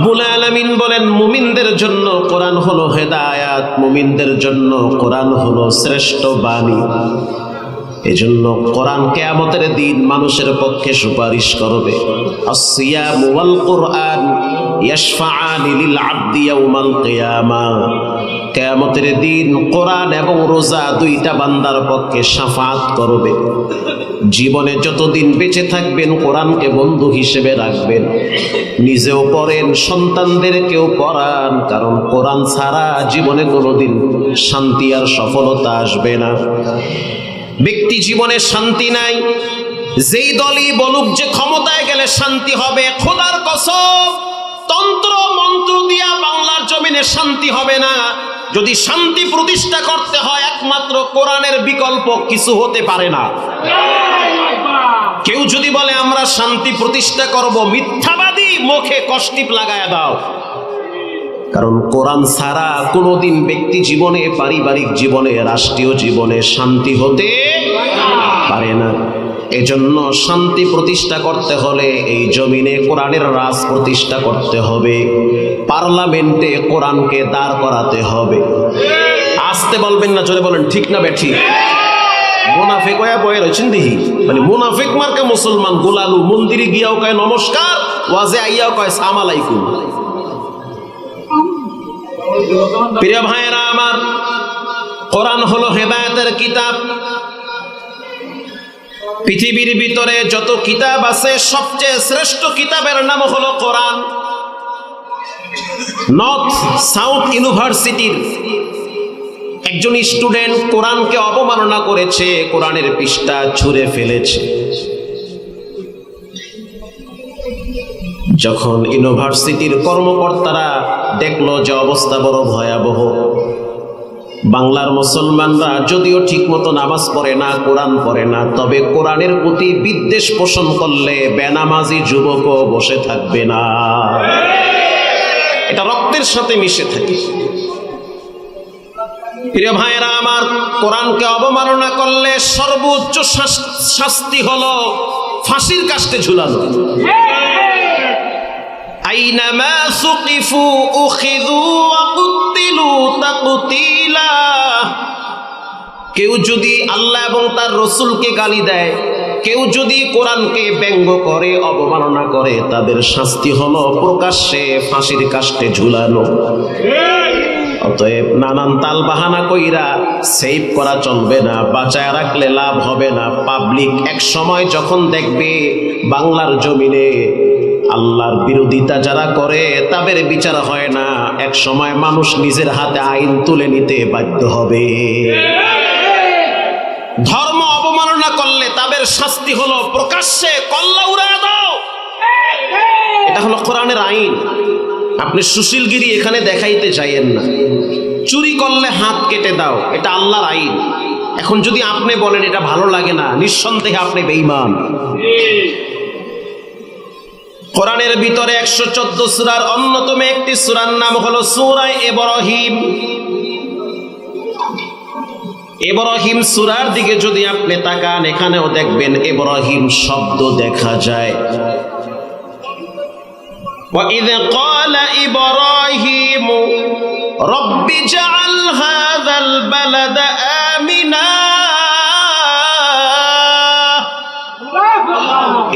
রব্বুল আলামিন বলেন মুমিনদের জন্য কোরআন হলো হেদায়াত, মুমিনদের জন্য কোরআন হলো শ্রেষ্ঠ বাণী। এজন্য কোরআন কিয়ামতের দিন মানুষের পক্ষে সুপারিশ করবে। আসসিয়াম ওয়াল কোরআন ইয়াশফাআনি লিল আবদি ইয়াউমাল কিয়ামাহ। কিয়ামতের দিন কোরআন এবং রোজা দুইটা বান্দার পক্ষে শাফাআত করবে। জীবনে যতদিন বেঁচে থাকবেন কোরআনকে বন্ধু হিসেবে রাখবেন, নিজেও পড়েন, সন্তানদেরকেও পড়ান, কারণ কোরআন ছাড়া জীবনে কোনোদিন শান্তি আর সফলতা আসবে না। ব্যক্তি জীবনে শান্তি নাই, যেই দলই বলুক যে ক্ষমতায় গেলে শান্তি হবে, খোদার কসম তন্ত্র মন্ত্র দিয়া বাংলার জমিনে শান্তি হবে না। যদি শান্তি প্রতিষ্ঠা করতে হয় একমাত্র কোরআনের বিকল্প কিছু হতে পারে না। কেউ যদি বলে আমরা শান্তি প্রতিষ্ঠা করব, মিথ্যাবাদী, মুখে কষ্টিপ লাগায়া দাও। কারণ কোরআন ছাড়া কোনোদিন ব্যক্তি জীবনে, পারিবারিক জীবনে, রাষ্ট্রীয় জীবনে শান্তি হতে পারে না। এজন্য শান্তি প্রতিষ্ঠা করতে হলে এই জমিনে কোরআনের রাজ প্রতিষ্ঠা করতে হবে, পার্লামেন্টে কোরআনকে দাঁড় করাতে হবে। আসতে বলবেন না, জোরে বলেন ঠিক না বেঠিক? মুনাফিক হয়ে বয়ে রয়েছেন দিহি, মানে মুনাফিক মার্কা মুসলমান গোলালু, মন্দিরে গিয়াও কয় নমস্কার, ওয়াজে আইয়াও কয় সালাম আলাইকুম। প্রিয় ভাইয়েরা আমার, কোরআন হলো হেদায়েতের কিতাব। পৃথিবীর ভিতরে যত কিতাব আছে সবচেয়ে শ্রেষ্ঠ কিতাবের নাম হলো কোরআন। নর্থ সাউথ ইউনিভার্সিটির একজন স্টুডেন্ট কোরআনকে অবমাননা করেছে, কোরআনের পৃষ্ঠা ছুঁড়ে ফেলেছে। যখন ইউনিভার্সিটির কর্মকর্তারা দেখলো যে অবস্থা বড় ভয়াবহ, বাংলার মুসলমানরা যদিও ঠিকমতো নামাজ পড়ে না, কোরআন পড়ে না, তবে কোরআনের প্রতি বিদ্বেষ পোষণ করলে বেনামাজি যুবকও বসে থাকবে না। এটা রক্তের সাথে মিশে থাকে। প্রিয় ভাইয়েরা আমার, কোরআনকে অবমাননা করলে সর্বোচ্চ শাস্তি হলো ফাঁসির কাস্টে ঝুলানো। আইনামা সুকিফু উখিযু ওয়া কুতিলু তাকতিলা। কেউ যদি আল্লাহ এবং তার রাসূলকে গালি দেয়, কেউ যদি কোরআনকে ব্যঙ্গ করে, অবমাননা করে, তাদের শাস্তি হলো প্রকাশ্যে ফাঁসির কাস্টে ঝুলানো। অতএব নানান তাল বাহানা কইরা সেভ করা চলবে না, বাঁচায় রাখলে লাভ হবে না। পাবলিক এক সময় যখন দেখবে বাংলার জমিনে আল্লাহর বিরোধিতা যারা করে তাদের বিচার হয় না, এক সময় মানুষ নিজের হাতে আইন তুলে নিতে বাধ্য হবে। ধর্ম অবমাননা করলে তাদের শাস্তি হলো প্রকাশ্যে কল্লা উড়ায় দাও। এটা হলো কোরআনের আইন। আপনি সুশীলগিরি এখানে দেখাইতে চাইেন না। চুরি করলে হাত কেটে দাও, এটা আল্লাহর আইন। এখন যদি আপনি বলেন এটা ভালো লাগে না, নিঃসন্দেহে আপনি বেঈমান। কোরআনের ভিতরে 114 সূরার অন্যতম একটি সূরার নাম হলো সূরা ইব্রাহিম। ইব্রাহিম সূরার দিকে যদি আপনি তাকান, এখানেও দেখবেন ইব্রাহিম শব্দ দেখা যায়। وَإِذْ قَالَ إِبْرَاهِيمُ رَبِّ اجْعَلْ هَذَا الْبَلَدَ آمِنًا।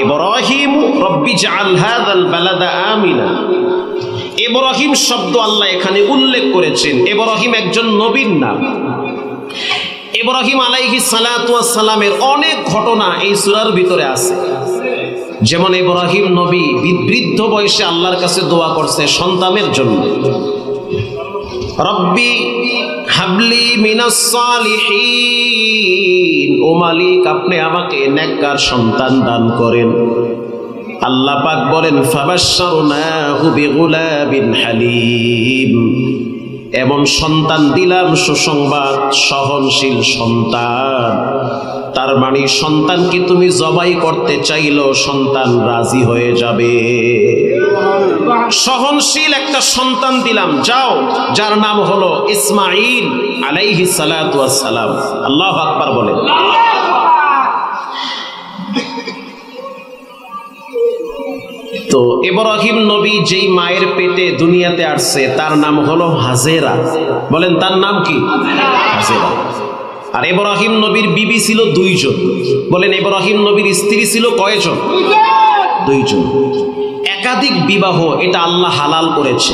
ইব্রাহিম রব্বি জাআল হাযাল বালাদা আমিনা। ইব্রাহিম শব্দ আল্লাহ এখানে উল্লেখ করেছেন। ইব্রাহিম একজন নবীর নাম। ইব্রাহিম আলাইহিস সালাতু ওয়াস সালামের অনেক ঘটনা এই সূরার ভিতরে আছে। যেমন ইব্রাহিম নবী বৃদ্ধ বয়সে আল্লাহর কাছে দোয়া করছে সন্তানের জন্য, রব্বি হাবলি মিনাস সালিহিন, ও মালিক আপনি আমাকে নেককার সন্তান দান করেন। আল্লাহ পাক বলেন ফাবাশশারনাহু বিগুলাবিন হালিম, এমন সন্তান দিলাম সুসংবাদ, সহনশীল সন্তান। তার মানে সন্তানকে তুমি জবাই করতে চাইলো সন্তান রাজি হয়ে যাবে। সহনশীল একটা সন্তান দিলাম, যাও, যার নাম হলো ইসমাঈল আলাইহিস সালাতু ওয়াস সালাম। আল্লাহু আকবার বলেন। তো ইব্রাহিম নবী যেই মায়ের পেটে দুনিয়াতে আসছে তার নাম হলো হাজেরা। বলেন তার নাম কি? হাজেরা। আর ইব্রাহিম নবীর বিবি ছিল দুইজন। বলেন ইব্রাহিম নবীর স্ত্রী ছিল কয়জন? দুইজন। একাধিক বিবাহ এটা আল্লাহ হালাল করেছে।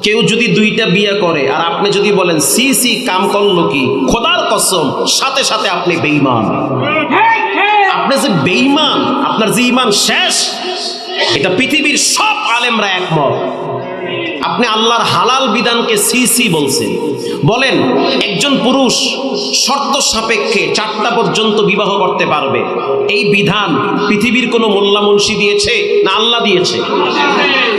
কেউ যদি দুইটা বিয়ে করে আর আপনি যদি বলেন সি সি কাম করলো কি, খোদার কসম সাথে সাথে আপনি বেঈমান। আপনি যে বেঈমান, আপনার যে ঈমান শেষ, এটা পৃথিবীর সব আলেমরা একমত। আপনি আল্লাহর হালাল বিধানকে সিসি বলছেন। বলেন একজন পুরুষ শর্ত সাপেক্ষে 4টা পর্যন্ত বিবাহ করতে পারবে, এই বিধান পৃথিবীর কোনো মোল্লা মুন্সি দিয়েছে না আল্লাহ দিয়েছে?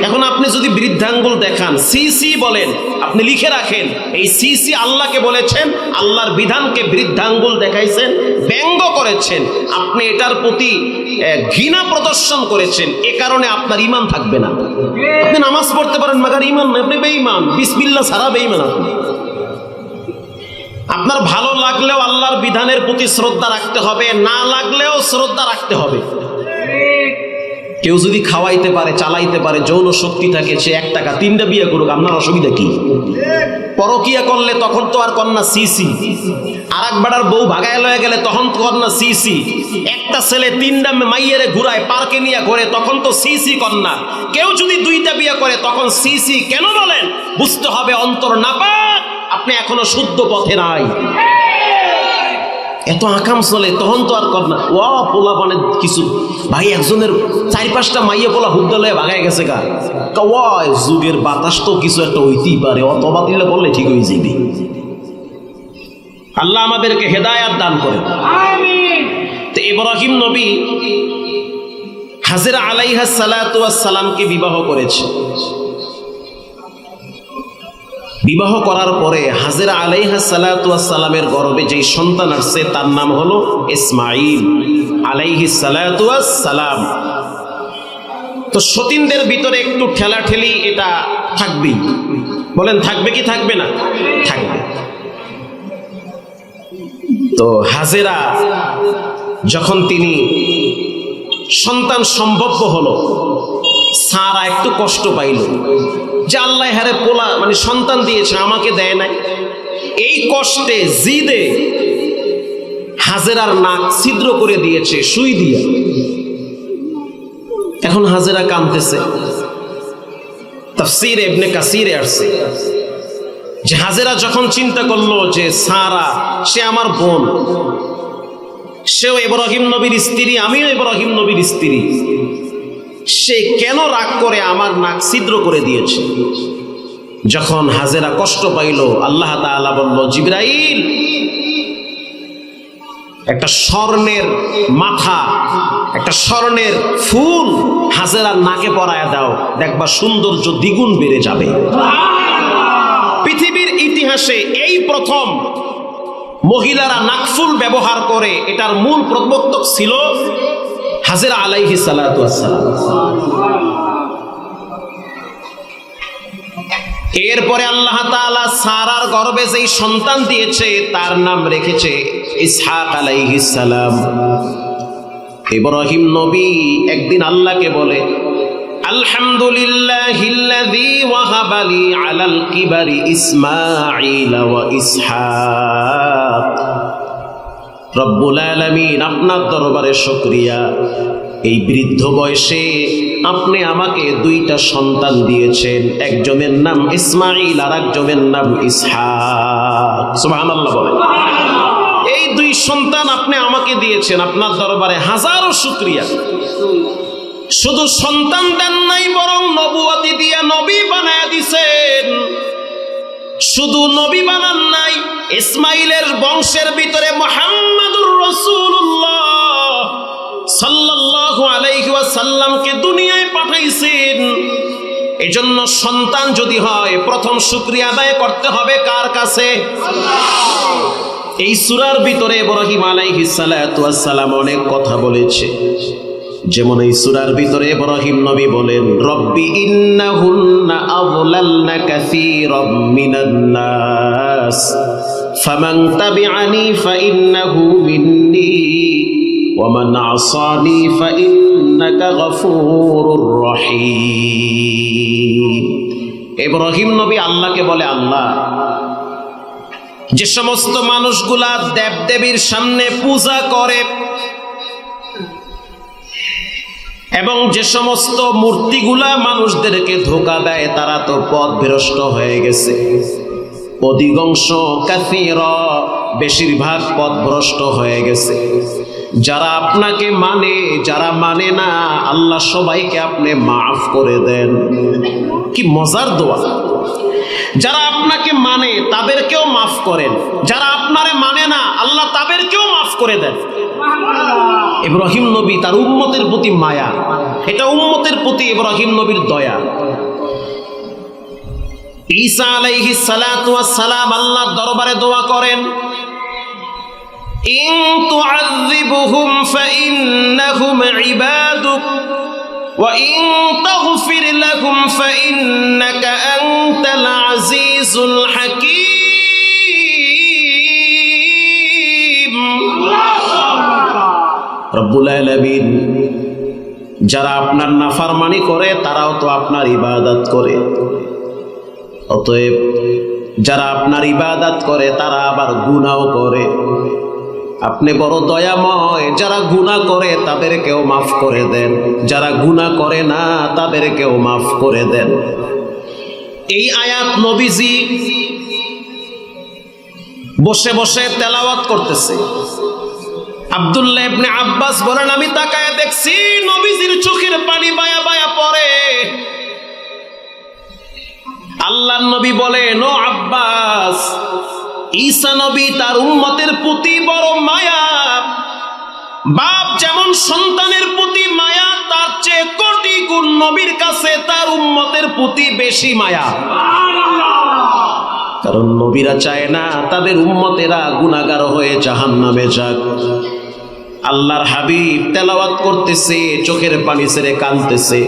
এখন আপনি যদি বৃদ্ধাঙ্গুল দেখান, সিসি বলেন, আপনি লিখে রাখেন এই সিসি আল্লাহকে বলেছেন, আল্লাহর বিধানকে বৃদ্ধাঙ্গুল দেখাইছেন, ব্যঙ্গ করেছেন, আপনি এটার প্রতি ঘৃণা প্রদর্শন করেছেন। এ কারণে আপনার ঈমান থাকবে না। আপনি নামাজ পড়তে পারেন মাগার ঈমান না, আপনি বেঈমান। বিসমিল্লাহ ছাড়া বেঈমান আপনি। আপনার ভালো লাগলেও আল্লাহর বিধানের প্রতি শ্রদ্ধা রাখতে হবে, না লাগলেও শ্রদ্ধা রাখতে হবে। কেউ যদি খাওয়াইতে পারে, চালাইতে পারে, যৌন শক্তি থাকে, সে 1 টাকা 3টা বিয়ে করুক, আপনার অসুবিধা কি? পরকিয়া করলে তখন তো আর কন্যা সিসি, আর একবারের বউ ভাগায় লয়ে গেলে তখন তো কন্যা সিসি। একটা ছেলে 3টা মাইয়েরে ঘুরায় পার্কে নিয়ে ঘুরে, তখন তো সিসি কন্যা। কেউ যদি 2টা বিয়ে করে তখন সিসি কেন বলেন? বুঝতে হবে অন্তর নাপাক, আপনি এখনো শুদ্ধ পথে নাই। এত আকাম চলে তখন তো আর কর না। ও পোলা মানে কিছু ভাই, একজনের 4-5টা মাইয়া পোলা হুদ্দালয়ে ভাগায় গেছে গা। যুগের বাতাস তো কিছু একটা হইতেই পারে, অত বাতিলে বললে ঠিক হয়ে যাবে। আল্লাহ আমাদেরকে হেদায়াত দান করে। তো ইব্রাহিম নবী হাজেরা আলাইহা সালাতু ওয়াস সালামকে বিবাহ করেছে। বিবাহ করার পরে হাজেরা আলাইহা সালাতু ওয়াস সালামের গর্ভে যেই সন্তান আসছে তার নাম হলো ইসমাঈল আলাইহিস সালাতু ওয়াস সালাম। তো সতীনদের ভিতরে একটু ঠেলাঠেলি এটা থাকবেই। বলেন থাকবে কি থাকবে না? থাকবে। তো হাজেরা যখন তিনি সন্তান সম্ভব হলো, সারা একটু কষ্ট পাইল যে আল্লাহ হারে পোলা মানে সন্তান দিয়েছে, আমাকে দেয় নাই। এই কষ্টে জিদে হাজেরার নাক ছিদ্র করে দিয়েছে সুই দিয়ে। এখন হাজেরা কাঁদতেছে। তাফসীর ইবনে কাসিরে আসছে যে হাজেরা যখন চিন্তা করলো যে সারা সে আমার বোন, সেও ইব্রাহিম নবীর স্ত্রী, আমিও ইব্রাহিম নবীর স্ত্রী, সে কেন রাগ করে আমার নাক ছিদ্র করে দিয়েছে। যখন হাজেরা কষ্ট পাইল, আল্লাহ তাআলা বলল, জিবরাইল একটা স্বর্ণের মাথা, একটা স্বর্ণের ফুল হাজেরার নাকে পরায় দাও, দেখবা সৌন্দর্য দ্বিগুণ বেড়ে যাবে। পৃথিবীর ইতিহাসে এই প্রথম মহিলারা নাকফুল ব্যবহার করে, এটার মূল প্রবর্তক ছিল হাজেরা আলাইহিস সালাতু ওয়াস সালাম। এরপরে আল্লাহ তাআলা সারার গর্ভে যেই সন্তান দিয়েছে তার নাম রেখেছে ইসহাক আলাইহিস সালাম। ইব্রাহিম নবী একদিন আল্লাহকে বলে, আলহামদুলিল্লাহিল্লাযী ওয়াহাবা লি আলাল কিবারি ইসমাঈল ওয়া ইসহাক। রব্বুল আলামিন, আপনার দরবারে শুকরিয়া, এই বৃদ্ধ বয়সে আপনি আমাকে 2টা সন্তান দিয়েছেন, একজনের নাম ইসমাঈল আর একজনের নাম ইসহাক। সুবহানাল্লাহ বলেন। এই 2 সন্তান আপনি আমাকে দিয়েছেন, আপনার দরবারে হাজারো শুকরিয়া। শুধু সন্তান দেন নাই, বরং নবুয়তি দিয়া নবী বানায়া দিয়েছেন। শুধু নবী বানান নাই, ইসমাইলের বংশের ভিতরে মুহাম্মাদুর রাসূলুল্লাহ সাল্লাল্লাহু আলাইহি ওয়াসাল্লামকে দুনিয়ায় পাঠাইছেন। এজন্য সন্তান যদি হয় প্রথম শুকরিয়া আদায় করতে হবে কার কাছে? এই সূরার ভিতরে ইব্রাহিম আলাইহিস সালাতু ওয়াস সালাম অনেক কথা বলেছে। যেমন এই সূরার ভিতরে ইব্রাহিম নবী বলেন, রব্বি ইন্নাহুন্না আযলালনা কাসীরাম মিনান নাস ফামান তাবিআনি ফাইন্নাহু মিন্নী ومن عصاني فإنك غفور رحيم। ইব্রাহিম নবী আল্লাহকে বলে, আল্লাহ, যে সমস্ত মানুষগুলা দেবদেবীর সামনে পূজা করে এবং যে সমস্ত মূর্তিগুলা মানুষদেরকে ধোঁকা দেয়, তারা তো পথভ্রষ্ট হয়ে গেছে। অধিকাংশ কাফির, বেশিরভাগ পথভ্রষ্ট হয়ে গেছে। যারা আপনাকে মানে, যারা মানে না, আল্লাহ সবাইকে আপনি মাফ করে দেন। কি মজার দোয়া! যারা আপনাকে মানে তাদেরকেও মাফ করেন, যারা আপনারে মানে না আল্লাহ তাদেরকেও মাফ করে দেন। ইব্রাহিম নবী তার উম্মতের প্রতি মায়া, এটা উম্মতের প্রতি ইব্রাহিম নবীর দয়া। ঈসা আলাইহিস সালাতু ওয়াস সালাম আল্লাহর দরবারে দোয়া করেন, ইন তুআযিবহুম ফাইন্নাহুম ইবাদুক ওয়া ইন তাগফির লাহুম ফাইন্নাকা আনতাল আজিজুল হাকীম। রব্বুল আলামিন, যারা আপনার নাফরমানি করে তারাও তো আপনার ইবাদত করে, অতএব যারা আপনার ইবাদত করে তারা আবার গুনাহও করে। আপনি বড় দয়াময়, যারা গুনাহ করে তাদেরকেও মাফ করে দেন, যারা গুনাহ করে না তাদেরকেও মাফ করে দেন। এই আয়াত নবীজি বসে বসে তেলাওয়াত করতেছে। আব্দুল্লাহ ইবনে আব্বাস বলেন, আমি তাকায় দেখছি নবীজির চোখের পানি বায়া বায়া পড়ে। আল্লাহর নবী বলেন, ও আব্বাস, ঈসা নবী তার উম্মতের প্রতি বড় মায়া। বাপ যেমন সন্তানের প্রতি মায়া, তার চেয়ে কোটি গুণ নবীর কাছে তার উম্মতের প্রতি বেশি মায়া। কারণ নবীরা চায় না তাদের উম্মতেরা গুনাহগার হয়ে জাহান্নামে যাক। আল্লাহর হাবিব তেলাওয়াত করতেছে, চোখের পানি ছেড়ে কাঁদতেছে।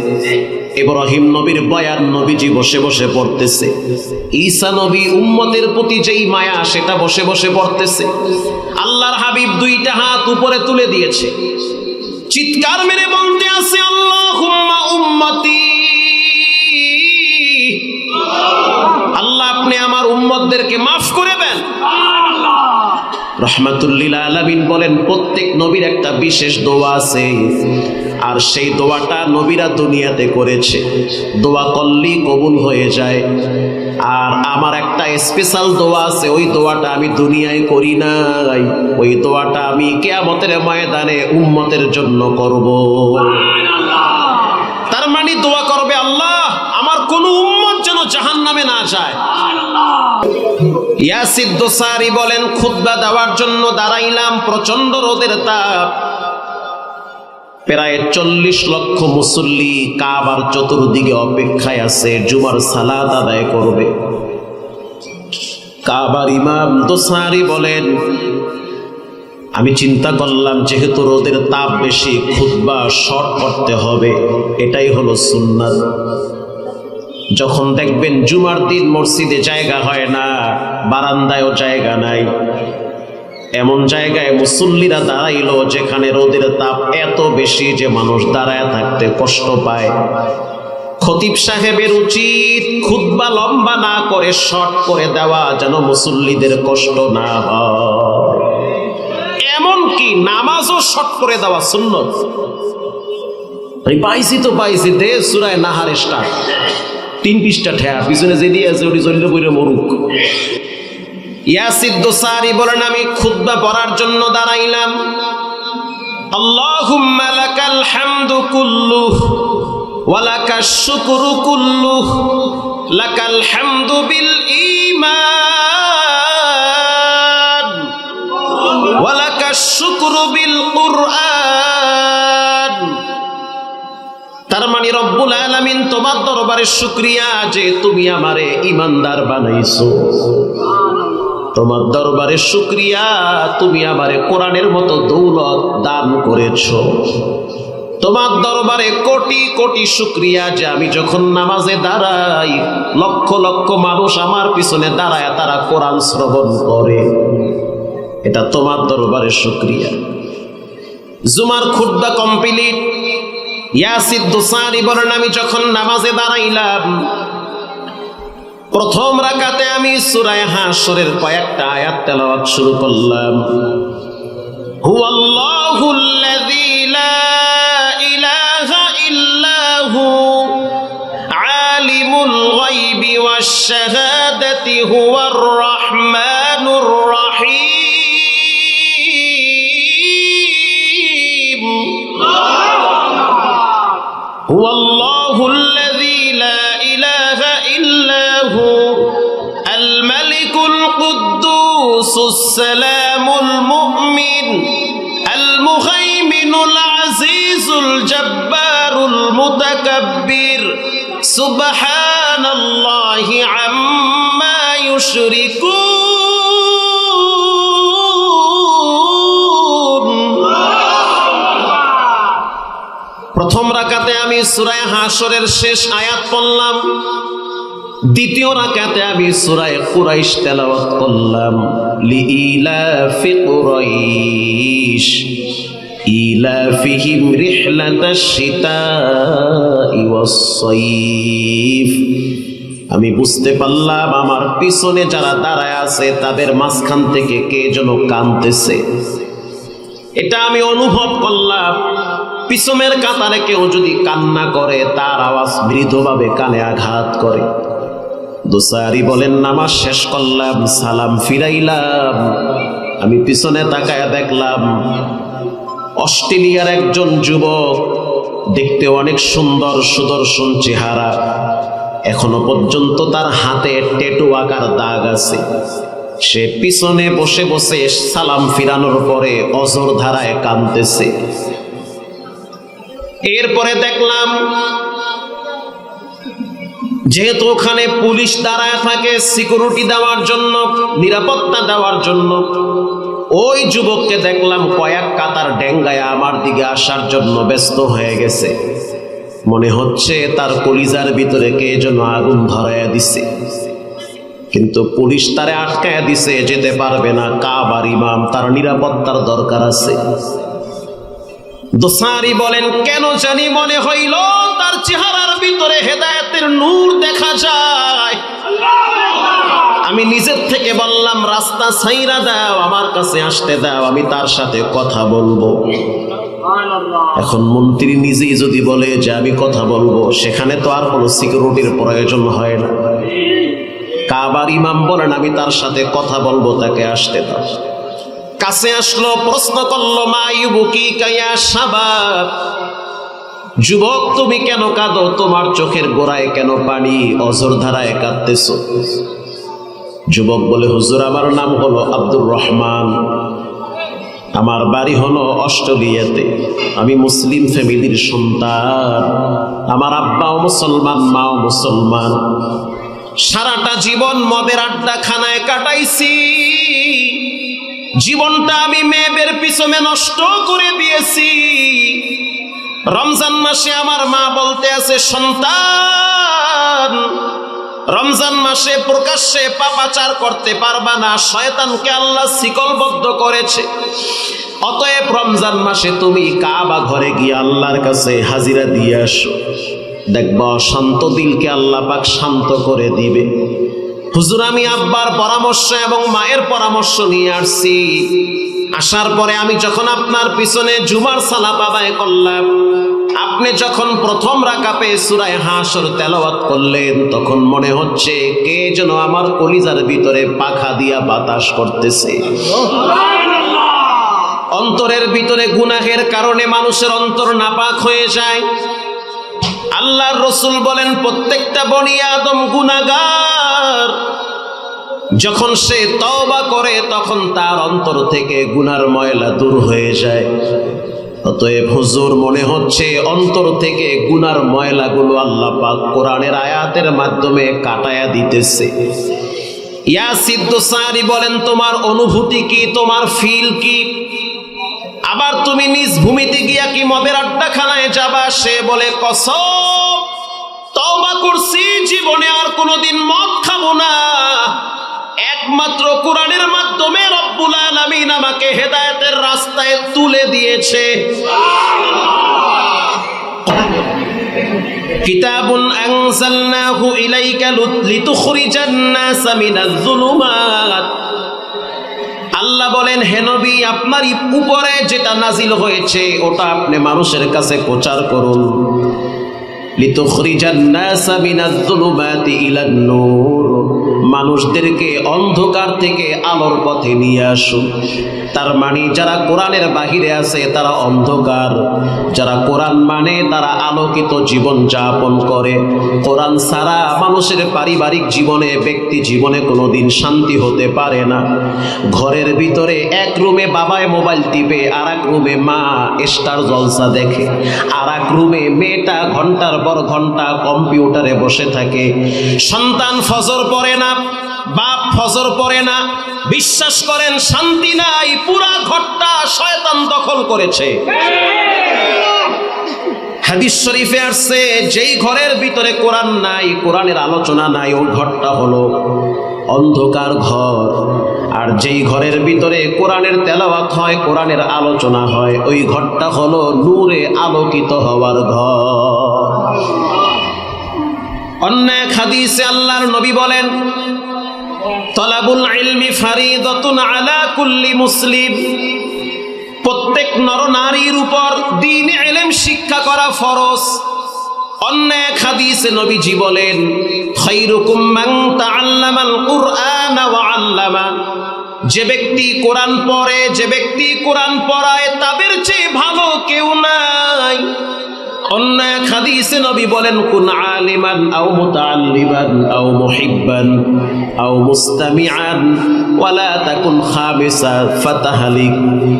ইব্রাহিম নবীর বয়ান নবীজি বসে বসে পড়তেছে। ঈসা নবী উম্মতের প্রতি যেই মায়া সেটা বসে বসে পড়তেছে। আল্লাহর হাবিব দুইটা হাত উপরে তুলে দিয়েছে, চিৎকার মেরে বলতে আছে, আল্লাহুম্মা উম্মতি, আল্লাহ আপনি আমার উম্মতদেরকে মাফ করে দেন। রহমাতুল্লিল আলামিন বলেন, প্রত্যেক নবীর একটা বিশেষ দোয়া আছে, আর সেই দোয়াটা নবীরা দুনিয়াতে করেছে, দোয়া করলেই কবুল হয়ে যায়। আর আমার একটা স্পেশাল দোয়া আছে, ওই দোয়াটা আমি দুনিয়ায় করি নাই, ওই দোয়াটা আমি কিয়ামতের ময়দানে উম্মতের জন্য করব। তার মানে দোয়া করবে, আল্লাহ আমার কোন উম্মত যেন জাহান্নামে না যায়। ইয়াসিদ দোসারি বলেন, খুতবা দেওয়ার জন্য দাঁড়াইলাম, প্রচন্ড রোদের তাপ, প্রায় 40 লক্ষ মুসল্লি কাবার চতুর্দিকে অপেক্ষায় আছে, জুমার সালাত আদায় করবে। কাবার ইমাম দোসারি বলেন, আমি চিন্তা করলাম যেহেতু রোদের তাপ বেশি, খুতবা শর্ট করতে হবে, এটাই হলো সুন্নাত। যখন দেখবেন জুমার দিন মসজিদে জায়গা হয় না, বারান্দায়ও জায়গা নাই, এমন জায়গায় মুসল্লিরা দাঁড়াইলো যেখানে রোদের তাপ এত বেশি যে মানুষ দাঁড়ায় থাকতে কষ্ট পায়। খতিব সাহেবের উচিত খুতবা লম্বা না করে শর্ট করে দেওয়া, যেন মুসল্লিদের কষ্ট না হয়। এমনকি নামাজও শর্ট করে দেওয়া সুন্নত। পাইছি তো পাইছি, দে সূরা নাহার স্টার্ট, 3 পৃষ্ঠা ঠেয়া, পিছনে যে দিয়ে আছে ওটি জলিলে বইরে মরুক। ইয়াসিদ দোসারি বলেন, আমি খুতবা পড়ার জন্য দাঁড়াইলাম। আল্লাহুম্মা লাকাল হামদু কুল্লুহু ওয়া লাকাশ শুকরু কুল্লুহু, লাকাল হামদু বিল ঈমান ওয়া লাকাশ শুকরু বিল কুরআন। তার মানে রব্বুল আলামিন তোমার দরবারে শুকরিয়া যে তুমি আমারে ঈমানদার বানাইছো, তোমার দরবারে শুকরিয়া তুমি আমারে কোরআনের মতো দৌলত দান করেছো, তোমার দরবারে কোটি কোটি শুকরিয়া যে আমি যখন নামাজে দাঁড়াই লক্ষ লক্ষ মানুষ আমার পিছনে দাঁড়ায় তারা কোরআন শ্রবণ করে, এটা তোমার দরবারে শুকরিয়া। জুমার খুতবা কমপ্লিট। ইয়াসির দোসারি বলেন আমি যখন নামাজে দাঁড়াইলাম, প্রথম রাকাতে আমি সূরা হাশরের কয়েকটা আয়াত তেলাওয়াত শুরু করলাম। হুয়াল্লাহুল্লাযী লা ইলাহা ইল্লা হু আলিমুল গায়বি ওয়াশ শাহাদাতি হুয়ার রাহমানুর রাহিম। হুয়াল্লাহুল্লাযী লা ইলাহা ইল্লা হু আল মালিকুল কুদ্দুসুস সালামুল মুমিন আল মুহাইমিনুল আজিজুল জব্বারুল মুতাকাব্বির সুবহানাল্লাহি আম্মা ইউশরিকুন। প্রথম রাকাতে আমি সূরা হাশরের শেষ আয়াত পড়লাম, দ্বিতীয় রাকাতে আমি সূরা কুরাইশ তেলাওয়াত করলাম। লিইলাফি কুরাইশ ইলাফিহিম রিহলাতাশ শিতাই ওয়াস সাইফ। আমি বুঝতে পারলাম আমার পিছনে যারা দাঁড়ায় আছে তাদের মাঝখান থেকে কে যেন কাঁদতেছে। এটা আমি অনুভব করলাম। পিছনের কাতারে কেউ যদি কান্না করে তার আওয়াজ মৃদুভাবে কানে আঘাত করে। দোসারি বলেন নামাজ শেষ করলাম, সালাম ফিরাইলাম, আমি পিছনে তাকায়া দেখলাম অস্ট্রেলিয়ার একজন যুবক, দেখতে অনেক সুন্দর সুদর্শন চেহারা, এখনো পর্যন্ত তার হাতে ট্যাটু আঁকার দাগ আছে। সে পিছনে বসে বসে সালাম ফিরানোর পরে অঝর ধারায় কাঁদতেছে। এরপরে দেখলাম যেহেতু ওখানে পুলিশ দাঁড়ায় থাকে সিকিউরিটি দেওয়ার জন্য, নিরাপত্তা দেওয়ার জন্য, ওই যুবককে দেখলাম কয়েক কাতার ডেঙ্গায় আমার দিকে আসার জন্য ব্যস্ত হয়ে গেছে। মনে হচ্ছে তার কলিজার ভিতরে কে যেন আগুন ধরাইয়া দিছে, কিন্তু পুলিশ তারে আটকায়া দিছে, যেতে পারবে না। কাবার ইমাম, তার নিরাপত্তার দরকার আছে। দোসারি বলেন কেন জানি মনে হইল তার চেহারার ভিতরে হেদায়েতের নূর দেখা যায়। আমি নিজের থেকে বললাম রাস্তা ছাইরা দাও, আমার কাছে আসতে দাও, আমি তার সাথে কথা বলবো। এখন মন্ত্রী নিজেই যদি বলে যে আমি কথা বলবো, সেখানে তো আর কোনো সিকিউরিটির প্রয়োজন হয় না। কাবার ইমাম বলেন আমি তার সাথে কথা বলবো, তাকে আসতে দাও। কাছে আসলো, প্রশ্ন করলো মা ইউবুকিকা ইয়া শাবাব, যুবক তুমি কেন কাঁদো? তোমার চোখের গোড়ায় কেন পানি? অঝর ধারায় কাঁদতেছো। যুবক বলে হুজুর আমার নাম হলো আব্দুর রহমান, আমার বাড়ি হলো অস্ট্রেলিয়াতে, আমি মুসলিম ফ্যামিলির সন্তান, আমার আব্বাও মুসলমান মাও মুসলমান, সারাটা জীবন মদের আড্ডা খানায় কাটাইছি, জীবনটা আমি মেয়েদের পিছনে নষ্ট করে দিয়েছি। রমজান মাসে আমার মা বলতে আছে সন্তান, রমজান মাসে প্রকাশ্যে পাপাচার করতে পারবা না, শয়তানকে আল্লাহ শিকলবদ্ধ করেছে। অতএব রমজান মাসে তুমি কাবা ঘরে গিয়ে আল্লাহর কাছে হাজিরা দিয়ে আসো, দেখবা শান্ত দিলকে আল্লাহ পাক শান্ত করে দিবে। হুজুর আমি আব্বার পরামর্শ এবং মায়ের পরামর্শ নিয়ে আসছি। আসার পরে আমি যখন আপনার পিছনে জুমার সালাত আদায় করলাম, আপনি যখন প্রথম রাকাতে সূরা হাশর তেলাওয়াত করলেন, তখন মনে হচ্ছে কে যেন আমার কলিজার ভিতরে পাখা দিয়া বাতাস করতেছে। অন্তরের ভিতরে গুনাহের কারণে মানুষের অন্তর নাপাক হয়ে যায়। আল্লাহর রাসূল বলেন প্রত্যেকটা বনি আদম গুনাহগার। যখন সে তওবা করে তখন তার অন্তর থেকে গুনার ময়লা দূর হয়ে যায়। অতএব হুজুর মনে হচ্ছে অন্তর থেকে গুনার ময়লাগুলো আল্লাহ পাক কোরআনের আয়াতের মাধ্যমে কাটায়া দিতেছে। ইয়াসির দোসারি বলেন তোমার অনুভূতি কি, তোমার ফিল কি? আবার তুমি নিজ ভূমিতে গিয়া কি মদের আড্ডাখানায় যাবা? সে বলে কসম তওবা করছি, জীবনে আর কোনোদিন মদ খাবো না, একমাত্র কোরআনের মাধ্যমে রব রব্বুল আলামিন আমাকে হেদায়েতের রাস্তায় তুলে দিয়েছে। কিতাবুন আনজালনাহু ইলাইকা লিতুখরিজান নাসা মিনাজ যুলুমাত। আল্লাহ বলেন, হে নবী, আপনার উপরে যেটা নাজিল হয়েছে ওটা আপনি মানুষের কাছে প্রচার করুন। লিতুখরিজান নাসা মিনাজ যুলুমাতি ইলান নূর, মানুষদেরকে অন্ধকার থেকে আলোর পথে নিয়ে আসুন। তার মানে যারা কোরআনের বাহিরে আছে তারা অন্ধকার, যারা কোরআন মানে তারা আলোকিত জীবন যাপন করে। কোরআন ছাড়া মানুষের পারিবারিক জীবনে, ব্যক্তি জীবনে কোনোদিন শান্তি হতে পারে না। ঘরের ভিতরে এক রুমে বাবায় মোবাইল টিপে, আর এক রুমে মা স্টার জলসা দেখে, আর এক রুমে মেয়েটা ঘন্টার পর ঘন্টা কম্পিউটারে বসে থাকে। সন্তান ফজর পড়ে না, বাপ ফজর পড়ে না, বিশ্বাস করেন শান্তি নাই, পুরা ঘরটা শয়তান দখল করেছে। হাদিস শরীফে আসছে, যেই ঘরের ভিতরে কোরআন নাই, কোরআনের আলোচনা নাই, ওই ঘরটা হলো অন্ধকার ঘর। আর যেই ঘরের ভিতরে কোরআনের তেলাওয়াত হয়, কোরআনের আলোচনা হয়, ওই ঘরটা হলো নূরে আলোকিত হওয়ার ঘর। অন্য এক হাদিসে আল্লাহর নবী বলেন, তলাবুল ইলমি ফারিদাতুন আলা কুল্লি মুসলিম, প্রত্যেক নরনারীর উপর দ্বীন ইলম শিক্ষা করা ফরজ। অন্য এক হাদিসে নবীজি বলেন, খায়রুকুম মান তাআল্লামাল কুরআন ওয়া আল্লামা, যে ব্যক্তি কোরআন পড়ে, যে ব্যক্তি কোরআন পড়ায়, তাদের চেয়ে ভালো কেউ নাই। অন্য এক হাদিসে নবী বলেন, কুন আলিমান আও মুতাআল্লিমান আও মুহিব্বান আও মুস্তামিআন ওয়ালা তাকুন খামিসা ফাতাহালিক।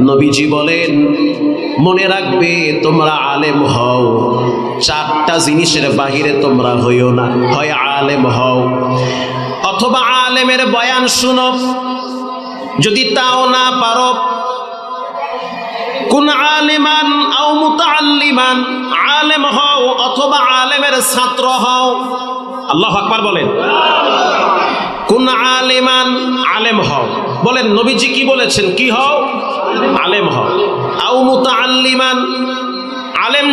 নবীজি বলেন, মনে রাখবে তোমরা আলেম হও, চারটা জিনিসের বাহিরে তোমরা হইও না। হয় আলেম হও, অথবা আলেমের বয়ান শুনো, যদি তাও না পারো কুন আলিমান আও মুতাআল্লিমান, আলেম হও অথবা আলেমের ছাত্র হও। আল্লাহু আকবার বলেন। কুন আলিমান, আলেম হও। বলেন নবীজি কি বলেছেন? কি হও? আলেম হও। আও মুতাআল্লিমান, আলেম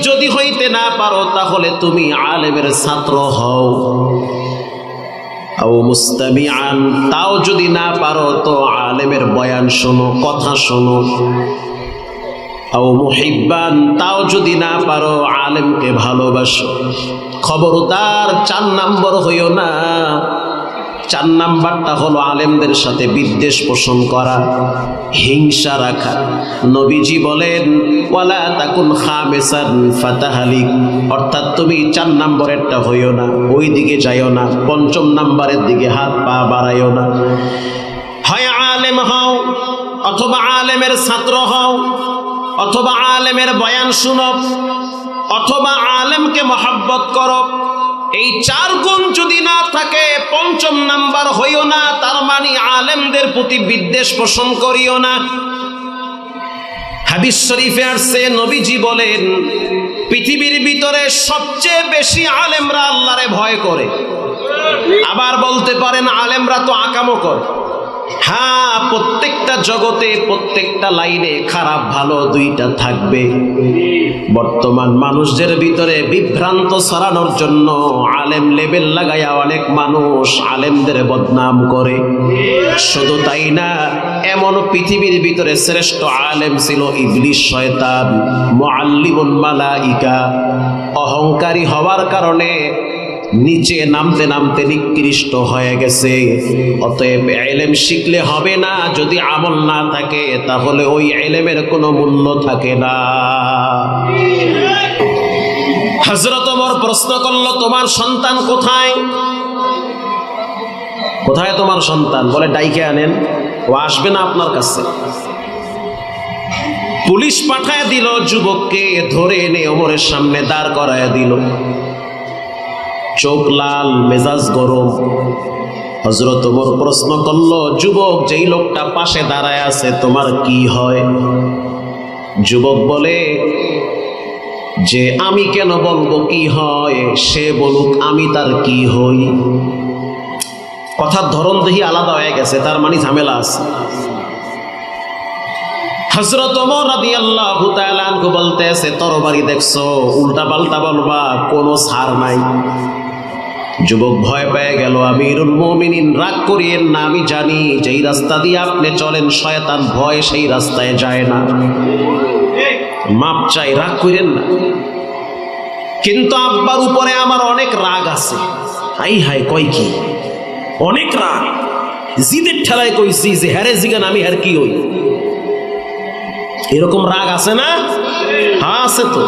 যদি হইতে না পারো তাহলে তুমি আলেমের ছাত্র হও। আও মুস্তামিআন, তাও যদি না পারো তো আলেমের বয়ান শোনো, কথা শোনো। আও মুহিব্বান, তাও যদি না পারো আলেমকে ভালোবাসো। খবরদার 4 নম্বর হইও না। 4 নাম্বারটা হলো আলেমদের সাথে বিদ্বেষ পোষণ করা, হিংসা রাখা। নবীজি বলেন, ওয়ালা তাকুন খামিসান ফাতাহালিক, অর্থাৎ তুমি 4 নম্বরেরটা হইও না, ওই দিকে যাইও না, 5ম নম্বরের দিকে হাত পা বাড়াইও না। হয় আলেম হও, অথবা আলেমের ছাত্র হও, অথবা আলেমের বয়ান শুনো, অথবা আলেমকে মহব্বত করো। এই 4 গুণ যদি না থাকে 5ম নাম্বার হইও না, তার মানে আলেমদের প্রতি বিদ্বেষ পোষণ করিও না। হাদিস শরীফে আসছে, নবীজি বলেন, পৃথিবীর ভিতরে সবচেয়ে বেশি আলেমরা আল্লাহরে ভয় করে। আবার বলতে পারেন আলেমরা তো আকামও করে। হ্যাঁ, প্রত্যেকটা জগতে, প্রত্যেকটা লাইনে খারাপ ভালো দুইটা থাকবে। বর্তমান মানুষদের ভিতরে বিভ্রান্ত ছড়ানোর জন্য আলেম লেবেল লাগায়া অনেক মানুষ আলেমদের বদনাম করে। শুধু তাই না, এমন পৃথিবীর ভিতরে শ্রেষ্ঠ আলেম ছিল ইবলিস শয়তান, মুআল্লিমুল মালাইকা। অহংকারী হওয়ার কারণে নিচে নামতে নামতে নিকৃষ্ট হয়ে গেছে। অতএব ইলম শিখলে হবে না, যদি আমল না থাকে তাহলে ওই ইলমের কোনো মূল্য থাকে না। হযরত ওমর প্রশ্ন করলো, তোমার সন্তান কোথায়? কোথায় তোমার সন্তান? বলে ডাইকে আনেন, ও আসবে না আপনার কাছে। পুলিশ পাঠায় দিল, যুবককে ধরে এনে ওমরের সামনে দাঁড় করায় দিল। চোখ লাল, মেজাজ গরম। হযরত ওমর প্রশ্ন করলো, যুবক, যেই লোকটা পাশে দাঁড়ায় আছে তোমার কি হয়? যুবক বলে যে, আমি কেন বলবো কি হয়, সে বলুক আমি তার কি হই। কথার ধরন দেখি আলাদা হয়ে গেছে, তার মানে ঝামেলা আছে। হযরত ওমর রাদিয়াল্লাহু তাআলা আনহু বলতেছে, তরবারি দেখছো, উল্টা পাল্টা বলবা, কোনো ছাড় নাই। যুবক ভয় পেয়ে গেল। আমিরুল মুমিনিন, রাগ করিয়েন না, আমি জানি যেই রাস্তা দিয়ে আপনি চলেন শয়তান ভয় সেই রাস্তায় যায় না। মাপ চাই, রাগ করেন না। কিন্তু আব্বার উপরে আমার অনেক রাগ আছে। হাই হাই, কয় কি? অনেক রাগ। জিদের ঠেলায় কইছি যে হ্যারে জিগান আমি হ্যার কি হই। এরকম রাগ আছে না? হ্যাঁ আছে তো,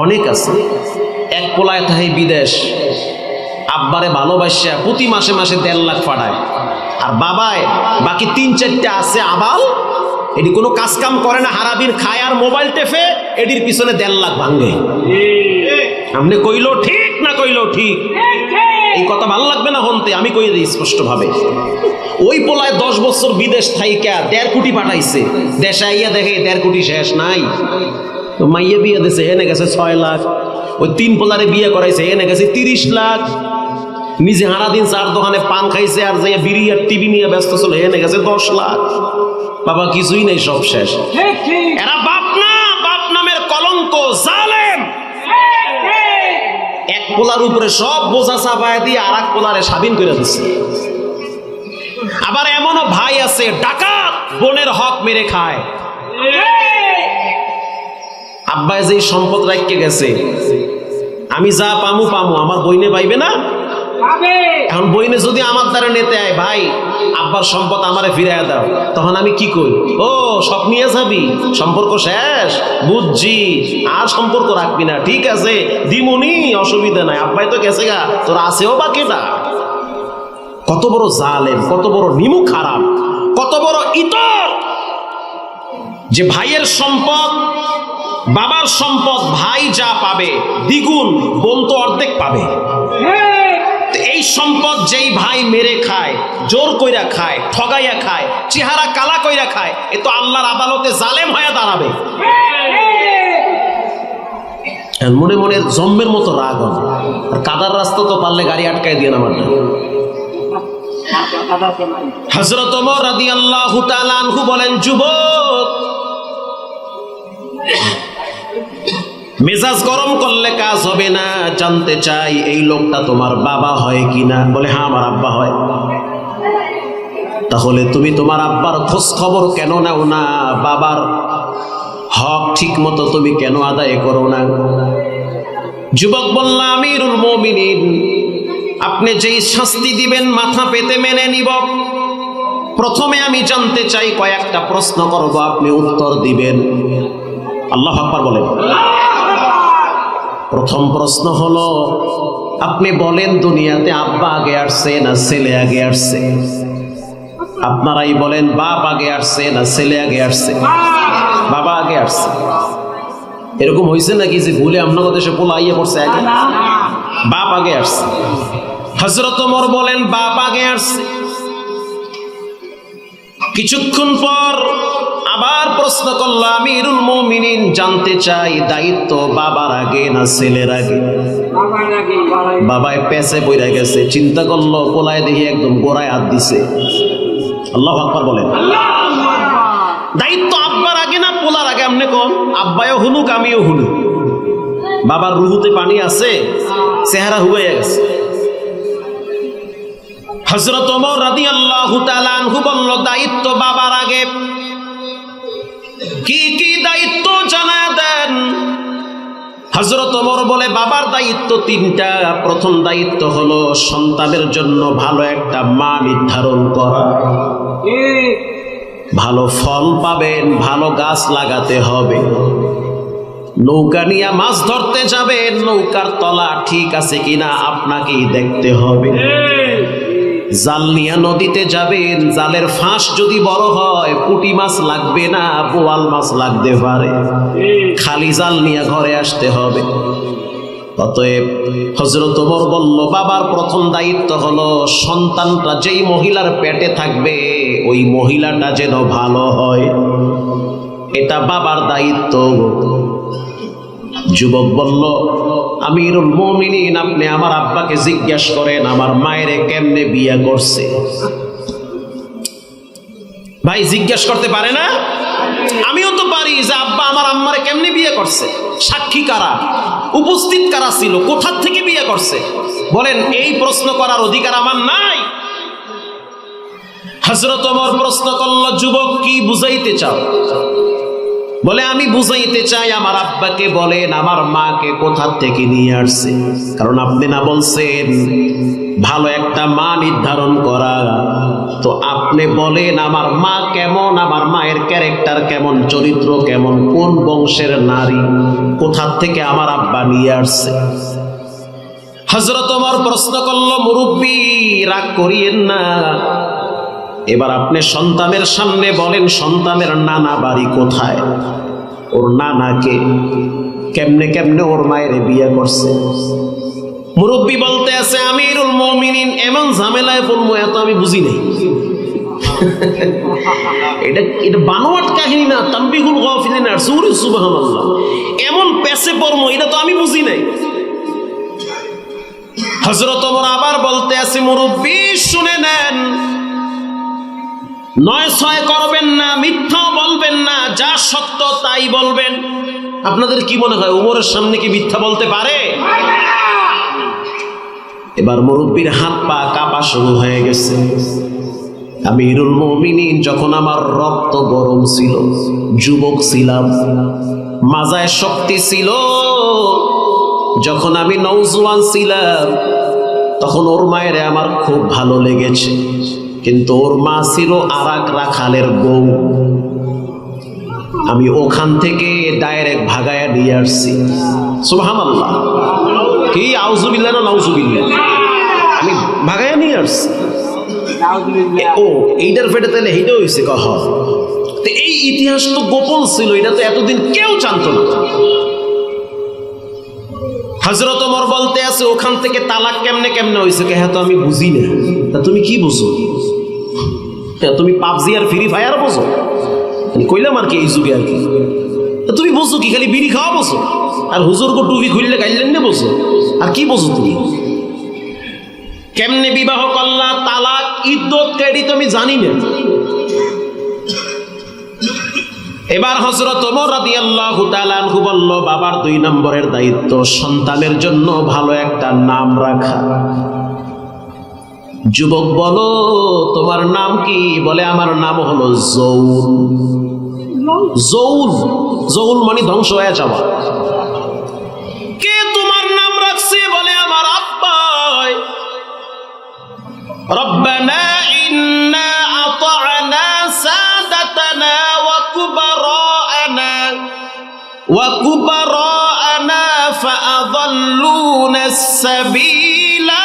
অনেক আছে। এক পোলায় থাই বিদেশ, আব্বারে ভালোবাসা প্রতি মাসে মাসে 1.5 লাখ পাঠায়, আর বাবায় বাকি 3-4টা আছে আবাল, এটি কোনো কাজ কাম করে না, হারাবির খায় আর মোবাইল টেফে, এটির পিছনে 1.5 লাখ ভাঙ্গে। আপনি কইলো ঠিক না কইলো ঠিক? এই কথা ভালো লাগবে না হনতে, আমি কই দিই স্পষ্ট ভাবে। ওই পোলায় 10 বছর বিদেশ থাইকা 1.5 কোটি পাঠাইছে, দেশে আইয়া দেখে 1.5 কোটি শেষ নাই। তো মাইয়া বিয়ে দিছে, এনে গেছে 6 লাখ। ওই 3 পোলারে বিয়ে করাইছে, এনে গেছে 30 লাখ। নিজে হারা দিন 4 দোকানে পান খাইছে আর যাইয়া বিড়ি আর টিভি নিয়ে ব্যস্ত ছিল, এনে গেছে 10 লাখ। বাবা কিছুই নেই, সব শেষ। এরা বাপ না, বাপ নামের কলঙ্ক, জালেম। এক পোলার উপরে সব বোঝা চাপায় দিয়ে আর এক পোলারে স্বাধীন করে দিচ্ছে। আবার এমনও ভাই আছে ডাকাত, বোনের হক মেরে খায়। আব্বাই যে সম্পদ রাখতে গেছে, আমি যা পামু পামু, আমার বইনে পাইবে না। এখন বইনে যদি আমার দ্বারা নিতে আয়, ভাই আব্বার সম্পদ আমারে ফিরাইয়া দাও, তখন আমি কি করি? ও সব নিয়ে যাবি, সম্পর্ক শেষ, বুঝছি, আর সম্পর্ক রাখবি না, ঠিক আছে দিমুনি, অসুবিধা নাই, আব্বাই তো গেছে গা, তোর আছেও বাকিটা। কত বড় জালেম, কত বড় নিমু খারাপ, কত বড় ইতর, যে ভাইয়ের সম্পদ, বাবার সম্পদ ভাই যা পাবে দ্বিগুণ, বোন তো অর্ধেক পাবে। এই সম্পদ যেই ভাই মেরে খায়, জোর কইরা খায়, ঠগাইয়া খায়, চেহারা কালা কইরা খায়, এ তো আল্লাহর আদালতে জালেম হয়ে দাঁড়াবে। মনে মনে জম্মের মতো রাগ হবে। আর কাদার রাস্তা তো পারলে গাড়ি আটকায় দিয়ে নামার না। হযরত ওমর রাদিয়াল্লাহু তাআলা আনহু বলেন, যুবক, মেজাজ গরম করলে কাজ হবে না, জানতে চাই এই লোকটা তোমার বাবা হয় কিনা? বলে হ্যাঁ আমার আব্বা হয়। তাহলে তুমি তোমার আব্বার খোঁজ খবর কেন নাও না? বাবার হক ঠিক মতো তুমি কেন আদায় করো না? যুবক বলল, আমিরুল মুমিনিন, আপনি যেই শাস্তি দিবেন মাথা পেতে মেনে নিব। প্রথমে আমি জানতে চাই, কয়েকটা প্রশ্ন করব, আপনি উত্তর দিবেন। আল্লাহু আকবার বলেন। প্রথম প্রশ্ন হলো, আপনি বলেন দুনিয়াতে আব্বা আগে আসছে না ছেলে আগে আসছে? আপনারাই বলেন, বাপ আগে আসছে না ছেলে আগে আসছে? বাবা আগে আসছে। এরকম হয়েছে নাকি যে ভুলে আপনার দেশে পোলা আইয়ে পড়ছে আগে? বাপ আগে আসছে। হযরত ওমর বলেন, বাপ আগে আসছে। কিছুক্ষণ পর আবার প্রশ্ন করল, আমিরুল মুমিনিন, জানতে চাই দায়িত্ব বাবার আগে না ছেলের আগে? বাবায় পেছে বইরা গেছে, চিন্তা করলো, পোলায় দেখি একদম গোড়ায় হাত দিছে। আল্লাহু আকবার বলেন। দায়িত্ব আব্বার আগে না পোলার আগে? আপনি কোন? আব্বায়ও হুনুক, আমিও হুনুক, বাবার রুহুতে পানি আছে, চেহারা হুগাইয়া গেছে। হযরত ওমর রাদিয়াল্লাহু তাআলা আনহু বলল, দায়িত্ব বাবার আগে। কি কি দায়িত্ব জানায় দেন? হযরত ওমর বলে, বাবার দায়িত্ব 3টা। প্রথম দায়িত্ব হলো সন্তানের জন্য ভালো একটা মা নির্ধারণ করা। ভালো ফল পাবেন, ভালো গাছ লাগাতে হবে। নৌকা নিয়ে মাছ ধরতে যাবেন, নৌকার তলা ঠিক আছে কিনা আপনাকেই দেখতে হবে। জাল নিয়ে নদীতে যাবেন, জালের ফাঁস যদি বড় হয় পুঁটি মাছ লাগবে না, বোয়াল মাছ লাগতে পারে। খালি জাল নিয়ে ঘরে আসতে হবে। অতএব হযরত ওমর বলল, বাবার প্রথম দায়িত্ব হলো সন্তানটা যেই মহিলার পেটে থাকবে ওই মহিলাটা যেন ভালো হয়, এটা বাবার দায়িত্ব। যুবক বলল, আমিরুল মুমিনিন, আপনি আমার আব্বাকে জিজ্ঞাসা করেন আমার মায়েরে কেমনে বিয়ে করছে। ভাই জিজ্ঞেস করতে পারে না? আমিও তো পারি যে আব্বা আমার আম্মারে কেমনে বিয়ে করছে, সাক্ষী কারা, উপস্থিত কারা ছিল, কোথা থেকে বিয়ে করছে? বলেন এই প্রশ্ন করার অধিকার আমার নাই? হযরত ওমর প্রশ্ন করল, যুবক কি বুঝাইতে চাও? বলে আমি বুঝাইতে চাই আমার আব্বাকে বলেন আমার মাকে কোথা থেকে নিয়ে আসছে। কারণ আপনি না বলছেন ভালো একটা মা নির্ধারণ করা, তো আপনি বলেন আমার মা কেমন, আমার মায়ের ক্যারেক্টার কেমন, চরিত্র কেমন, কোন বংশের নারী, কোথা থেকে আমার আব্বা নিয়ে আসছে। হযরত ওমর প্রশ্ন করল, মুরব্বী রাগ করিয়েন না, এবার আপনি সন্তানের সামনে বলেন সন্তানের নানা বাড়ি কোথায়, ওর নানাকে, কেমনে কেমনে ওর মায়ের বিয়ে করছে। মুরব্বী বলতে আছে, আমিরুল মুমিনিন এমন ঝামেলায় পড়বো এত আমি বুঝি নাই। এটা বানোয়াট কাহিনী না, তানবিহুল গাফিলিন আর সূরা সুবহানাল্লাহ, এমন পেছে পড়বো এটা তো আমি বুঝি নাই। হযরত ওমর আবার বলতে আছে, মুরব্বী শুনে নেন, নয় ছয় করবেন না, মিথ্যাও বলবেন না, যা সত্য তাই বলবেন। আপনাদের কি মনে হয় ওমরের সামনে কি মিথ্যা বলতে পারে? এবার মুরব্বীর হাত পা কাঁপা শুরু হয়ে গেছে। আমিরুল মুমিনিন যখন আমার রক্ত গরম ছিল, যুবক ছিলাম, মাজায় শক্তি ছিল, যখন আমি নওজোয়ান ছিলাম তখন ওর মায়ের আমার খুব ভালো লেগেছে, কিন্তু ওর মা ছিল আরাক রাখালের বউ। আমি ওখান থেকে ডাইরেক্ট ভাগায়া নিয়ে আসছি। সুবহানাল্লাহ, কি আউযুবিল্লাহ না নাউযুবিল্লাহ, আমি ভাগায়া নিয়ে আসছি। ও এইটার ফেটে তাহলে এইটা হয়েছে কহ, তো এই ইতিহাস তো গোপন ছিল, এটা তো এতদিন কেউ জানতো না। হযরত ওমর বলতে আছে, ওখান থেকে তালাক কেমনে কেমনে হয়েছে? হ্যাঁ তো আমি বুঝি না। তা তুমি কি বুঝো? তুমি পাবজি আর ফ্রি ফায়ার বোঝো? কইলাম আর কি এই যুগে আর কি। তুমি বোঝো কি? খালি বিড়ি খাওয়া বোঝো আর হুজুর গো টুপি খুললে গাইলেন না বোঝো, আর কি বোঝো তুমি? কেমনে বিবাহ করলা, তালাক, ইদ্যত কেডি তুমি জানি না। এবার হযরত ওমর রাদিয়াল্লাহু তাআলা আনহু বলল, বাবার 2 নম্বরের দায়িত্ব সন্তানের জন্য ভালো একটা নাম রাখা। যুবক বলো তোমার নাম কি? বলে আমার নাম হলো জৌল। জৌল, জৌল মানে ধ্বংস হয়ে যাওয়া। কে তোমার নাম রাখছে? বলে আমার আব্বা। রব্বানা ইন্না আতা'না সাদাতানা ওয়া কুবারা'না ফাআযাল্লুনা আস-সাবিলা।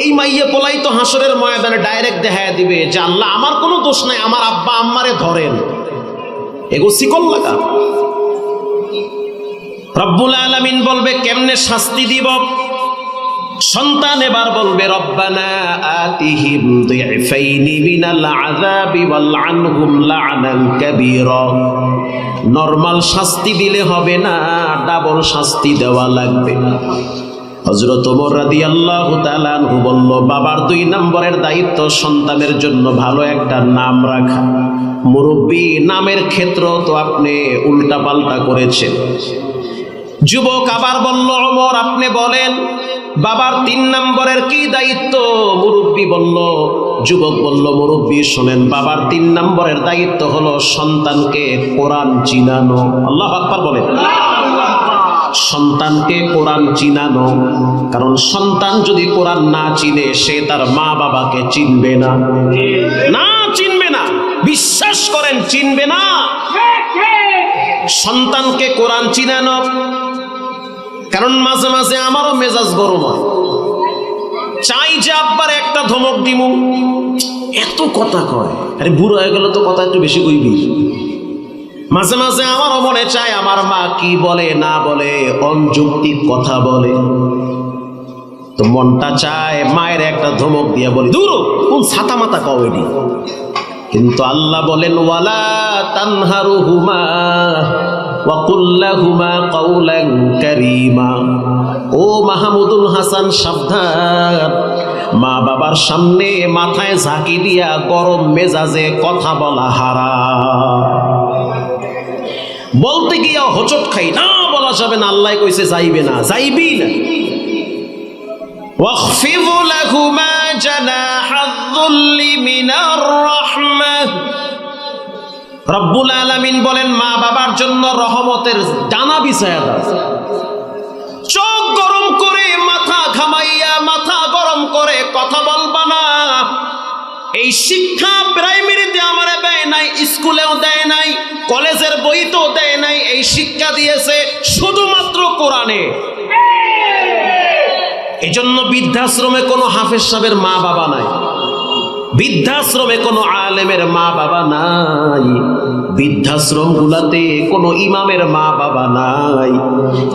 এই মাইয়া পোলাই তো হাসরের ময়দানে ডাইরেক্ট দেখায় দিবে যে আল্লাহ আমার কোনো দোষ নাই, আমার আব্বা আম্মারে ধরেন। এগো শিকল লাগা। রব্বুল আলামিন বলবে কেমনে শাস্তি দিব? সন্তান এবার বলবে রব্বানা আতিহিম দুইফাইনি মিনাল আযাবি ওয়াল আনহুম লা'নান কাবীরা। নরমাল শাস্তি দিলে হবে না, ডাবল শাস্তি দেওয়া লাগবে। হযরত ওমর রাদিয়াল্লাহু তাআলা আনহু বলল, বাবার 2 নম্বরের দায়িত্ব সন্তানের জন্য ভালো একটা নাম রাখা। মুরব্বী নামের ক্ষেত্র তো আপনি উল্টা পাল্টা করেছেন। যুবক আবার বলল, ওমর আপনি বলেন বাবার 3 নম্বরের কি দায়িত্ব? মুরব্বী বলল, যুবক বলল, মুরব্বী শোনেন, বাবার 3 নম্বরের দায়িত্ব হলো সন্তানকে কোরআন চিনানো। আল্লাহু আকবার বলেন। সন্তানকে কোরআন চিনানো, কারণ সন্তান যদি কোরআন না চিনে সে তার মা বাবাকে চিনবে না, না চিনবে না, বিশ্বাস করেন চিনবে না। সন্তানকে কোরআন চিনানো, কারণ মাঝে মাঝে আমারও মেজাজ গরম হয়, চাই যে আব্বার একটা ধমক দিমু, এত কথা কয়, আরে বুড়ো হয়ে গেল তো কথা একটু বেশি কইবি। মাঝে মাঝে আমারও মনে চায় আমার মা কি বলে না বলে, অযৌক্তিক কথা বলে, তো মনটা চায় মায়ের একটা ধমক দিয়ে বলি, দূর কোন ছাতা মাতা কওয়েডি। কিন্তু আল্লাহ বলেন ওয়ালা তানহারুহুমা ওয়া কুল লাহুমা কাওলান কারীমা। ও মাহমুদুল হাসান সাবধান, মা বাবার সামনে মাথায় ঝাঁকি দিয়া গরম মেজাজে কথা বলা হারাম। বলতে গিয়া হোঁচট খাই, না বলা যাবে না, আল্লাহ কইছে যাইবে না, যাইবি না। ওয়াখফিদ লাহুমা জানাহায-যুল্লি মিনার রাহমাহ, রব্বুল আলামিন বলেন মা বাবার জন্য রহমতের ডানা বিছায়া দাও। চোখ গরম করে, মাথা ঘামাইয়া, মাথা গরম করে কথা বলবা না। এই শিক্ষা প্রাইমারিতে আমারে দেয় নাই, স্কুলেও দেয় নাই, কলেজের বইতেও দেয় নাই। এই শিক্ষা দিয়েছে শুধুমাত্র কোরআনে। এজন্য বৃদ্ধাশ্রমে কোনো হাফেজ সাহেবের মা বাবা নাই, বৃদ্ধাশ্রমে কোনো আলেমের মা বাবা নাই, বৃদ্ধাশ্রম গুলাতে কোনো ইমামের মা বাবা নাই।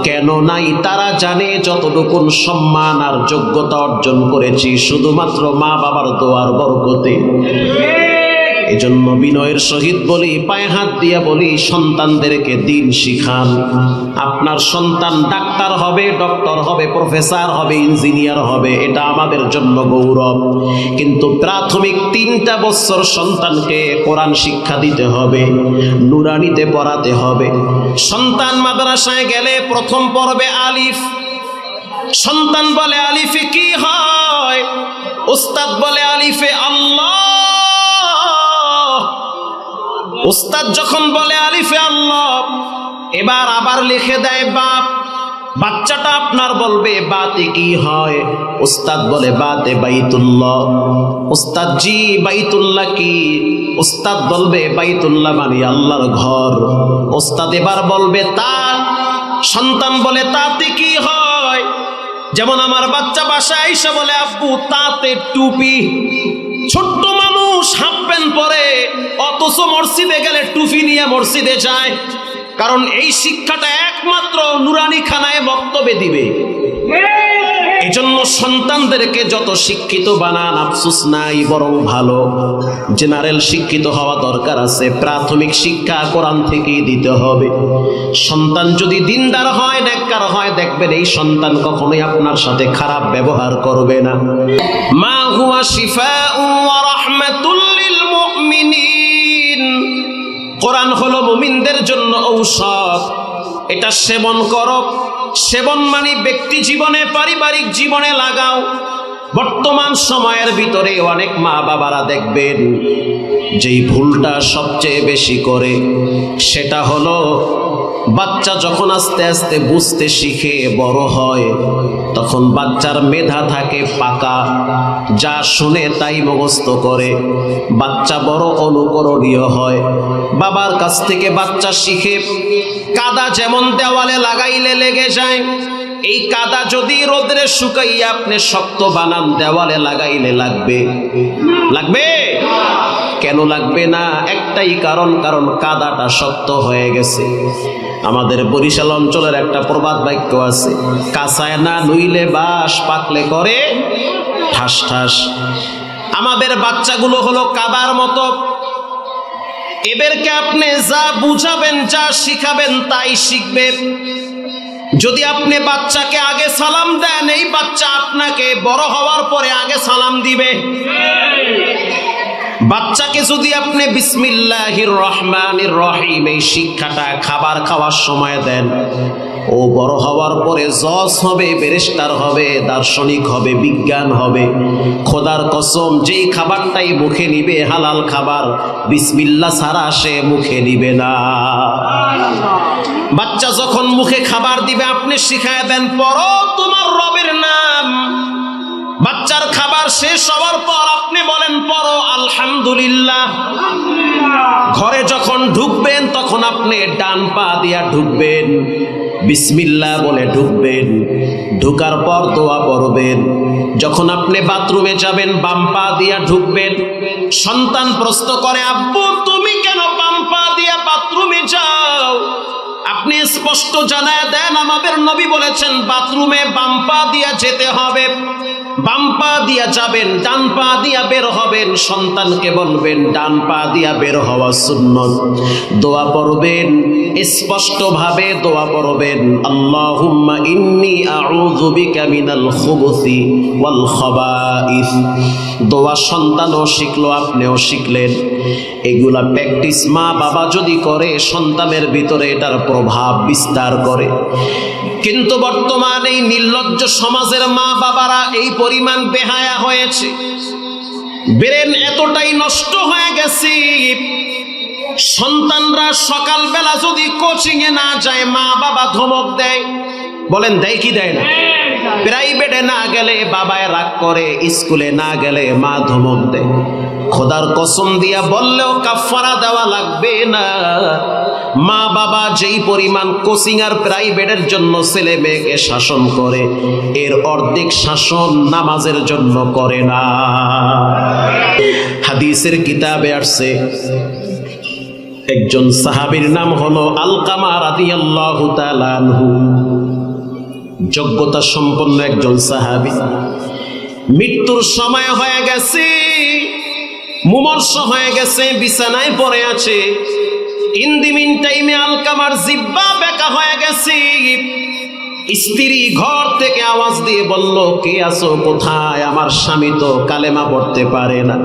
কেন নাই? তারা জানে যতটুকু সম্মান আর যোগ্যতা অর্জন করেছি শুধুমাত্র মা বাবার দোয়ার বরকতে। এজন্য বিনয়ের সহিত বলি, পায়ে হাত দিয়া বলি, সন্তানদেরকে দিন শিখান। আপনার সন্তান ডাক্তার হবে, ডক্টর হবে, প্রফেসর হবে, ইঞ্জিনিয়ার হবে, এটা আমাদের জন্য গৌরব। কিন্তু প্রাথমিক 3টা বছর সন্তানকে কোরআন শিক্ষা দিতে হবে, নুরানিতে পড়াতে হবে। সন্তান মাদ্রাসায় গেলে প্রথম পর্বে আলিফ, সন্তান বলে আলিফে কি হয়? উস্তাদ বলে আলিফে আল্লাহ। উস্তাদ যখন বলে আলিফে আল্লাহ, এবার আবার লিখে দেয় বাপ। বাচ্চাটা আপনার বলবে বাতে কি হয়? উস্তাদ বলে বাতে বাইতুল্লাহ। উস্তাদ জি বাইতুল্লাহ কি? উস্তাদ বলবে বাইতুল্লাহ মানে আল্লাহর ঘর। উস্তাদ এবার বলবে তা। সন্তান বলে তাতে কি হয়? যেমন আমার বাচ্চা বাসায় এসে বলে আব্বু তাতে টুপি। ছোট্ট মানুষ হাফ প্যান্ট পরে, অথচ মসজিদে গেলে টুপি নিয়ে মসজিদে যায়। কারণ এই শিক্ষাটা একমাত্র নুরানি খানায় বক্তব্যে দিবে। এজন্য সন্তানদেরকে যত শিক্ষিত বানান আফসোস নাই, বরং ভালো। জেনারেল শিক্ষিত হওয়া দরকার আছে, প্রাথমিক শিক্ষা কোরআন থেকেই দিতে হবে। সন্তান যদি দিনদার হয়, নেককার হয়, দেখবেন এই সন্তান কখনোই আপনার সাথে খারাপ ব্যবহার করবে না। মা হুয়া শিফাউ ওয়া রাহমাতুল লিল মুমিনিন, কোরআন হলো মুমিনদের জন্য ঔষধ। এটা সেবন করো। সেবন মানে ব্যক্তি জীবনে, পারিবারিক জীবনে লাগাও। বর্তমান সময়ের ভিতরে অনেক মা বাবারা দেখবেন যেই ভুলটা সবচেয়ে বেশি করে, সেটা হলো বাচ্চা যখন আস্তে আস্তে বুঝতে শিখে বড় হয়, তখন বাচ্চার মেধা থাকে পাকা, যা শুনে তাই মুখস্থ করে। বাচ্চা বড় অনুকরণীয় হয়। বাবার কাছ থেকে বাচ্চা শিখে। কাদা যেমন দেওয়ালে লাগাইলে লেগে যায়, এই কাদা যদি রোদরে শুকাইয়া আপনি শক্ত বানান, দেওয়ালে লাগাইলে লাগবে? লাগবে? কেন লাগবে না? একটাই কারণ, কারণ কাদাটা শক্ত হয়ে গেছে। আমাদের বরিশাল অঞ্চলের একটা প্রবাদ বাক্য আছে, কাঁচায় না নুইলে বাঁশ, পাকলে করে ঠাস ঠাস। আমাদের বাচ্চাগুলো হলো কাদার মতো। এদেরকে আপনি যা বুঝাবেন, যা শিখাবেন তাই শিখবে। যদি আপনি বাচ্চাকে আগে সালাম দেন, এই বাচ্চা আপনাকে বড় হওয়ার পরে আগে সালাম দিবে। বাচ্চাকে যদি আপনি বিসমিল্লাহির রহমানির রহিম এই শিক্ষাটা খাবার খাওয়ার সময় দেন, ও বড় হওয়ার পরে জজ হবে, ব্যারিস্টার হবে, দার্শনিক হবে, বিজ্ঞান হবে। খোদার কসম, যেই খাবারটাই মুখে নিবে হালাল খাবার, বিসমিল্লাহ ছাড়া সে মুখে নিবে না। বাচ্চা যখন মুখে খাবার দিবে, আপনি শিখায় দেন পড়ো তোমার রবের নাম। বাচ্চার খাবার শেষ হওয়ার পর আপনি বলেন পড়ো আলহামদুলিল্লাহ। ঘরে যখন ঢুকবেন তখন আপনি ডান পা দিয়া ঢুকবেন, বিসমিল্লাহ বলে ঢুকবেন। ঢুকার পর দোয়া পড়বেন। যখন আপনি বাথরুমে যাবেন বাম পা দিয়া ঢুকবেন। সন্তান প্রশ্ন করে, আব্বু তুমি কেন বাম পা দিয়া বাথরুমে যাও? আপনি স্পষ্ট জানায় দেন, আমাদের নবী বলেছেন বাথরুমে বাম পা দিয়া যেতে হবে। বাম পা দিয়া যাবেন, ডান পা দিয়া বের হবেন। সন্তানকে বলবেন ডান পা দিয়া বের হওয়া সুন্নত। দোয়া পড়বেন, স্পষ্টভাবে দোয়া পড়বেন, আল্লাহুম্মা ইন্নী আউযু বিকা মিনাল খুবুসি ওয়াল খাবাইস। দোয়া সন্তানও শিখলো, আপনিও শিখলেন। এগুলা প্র্যাকটিস মা বাবা যদি করে, সন্তানের ভিতরে এটার প্রভাব বিস্তার করে। কিন্তু বর্তমানে এই নির্লজ্জ সমাজের মা বাবারা এই পরিমাণ বেহায়া হয়েছে, ব্রেন এতটাই নষ্ট হয়ে গেছে, সন্তানরা সকালবেলা যদি কোচিং এ না যায় মা বাবা ধমক দেয়। বলেন দেয় কি দেয় না? প্রাইভেটে না গেলে বাবায় রাগ করে, স্কুলে না গেলে মা ধমক দেয়। খোদার কসম দিয়া বললেও কাফারা দেওয়া লাগবে না। মা বাবা যেই পরিমাণ কোচিং আর প্রাইভেটের জন্য ছেলে মেয়েকে শাসন করে, এর অর্ধেক শাসন নামাজের জন্য করে না। হাদিসের কিতাবে আসছে, একজন সাহাবীর নাম হলো আলকামা রাদিয়াল্লাহু তাআলা আনহু। যোগ্যতা সম্পন্ন একজন সাহাবী। মৃত্যুর সময় হয়ে গেছে, মুমূর্ষ হয়ে গেছে, বিছানায় পড়ে আছে। ইন দি মিন টাইমে আলকামার জিহ্বা বেঁকা হয়ে গেছে। স্ত্রী ঘর থেকে আওয়াজ দিয়ে বলল, কে আছো, কোথায়? আমার স্বামী তো কালেমা পড়তে পারে না,